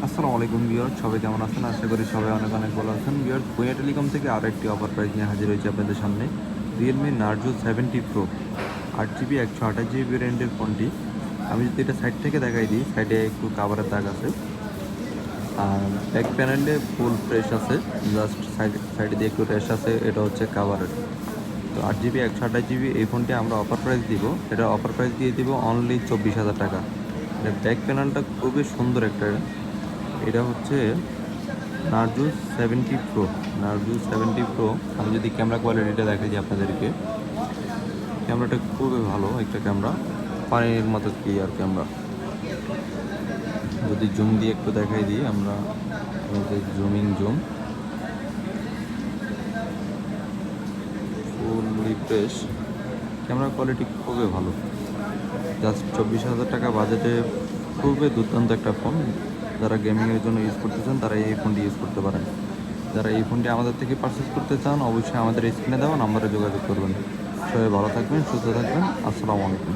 আসসালামু আলাইকুম ভিউয়ার, সবাই কেমন আছেন? আশা করি সবাই অনেক অনেক ভালো আছেন। ভিউয়ার, ভূঁইয়া টেলিকম থেকে আরও একটি অফার প্রাইস নিয়ে হাজির হয়েছে আপনাদের সামনে। Realme Narzo 70 Pro 8 GB 128 GB ভ্যারিয়েন্টের ফোনটি। আমি যদি এটা সাইড থেকে দেখাই দিই, সাইডে একটু কাভারের দাগ আছে, আর ব্যাক প্যানেলে ফুল ফ্রেশ আছে। জাস্ট সাইডে দিয়ে একটু র্যাশ আছে, এটা হচ্ছে কাভারের। তো 8 জিবি 128 জিবি এই ফোনটি আমরা অফার প্রাইস দিব। এটা অফার প্রাইস দিয়ে দিব অনলি 24,000 টাকা। এটা ব্যাক প্যানেলটা খুবই সুন্দর একটা। এটা হচ্ছে নার্জো 70 প্রো। Narzo 70 pro. আমি যদি ক্যামেরা কোয়ালিটিটা দেখাই দিই আপনাদেরকে, ক্যামেরাটা খুবই ভালো একটা ক্যামেরা, পানির মতো ক্লিয়ার ক্যামেরা। যদি জুম দিয়ে একটু দেখাই দিই আমরা, জুম ফুল রিফ্রেশ, ক্যামেরা কোয়ালিটি খুবই ভালো। জাস্ট 24,000 টাকা বাজেটে খুবই দুর্দান্ত একটা ফোন। যারা গেমিংয়ের জন্য ইউজ করতে চান তারা এই ফোনটি ইউজ করতে পারেন। যারা এই ফোনটি আমাদের থেকে পারচেস করতে চান অবশ্যই আমাদের স্ক্রিনে দেওয়া নাম্বারে যোগাযোগ করবেন। সবাই ভালো থাকবেন, সুস্থ থাকবেন। আসসালামু আলাইকুম।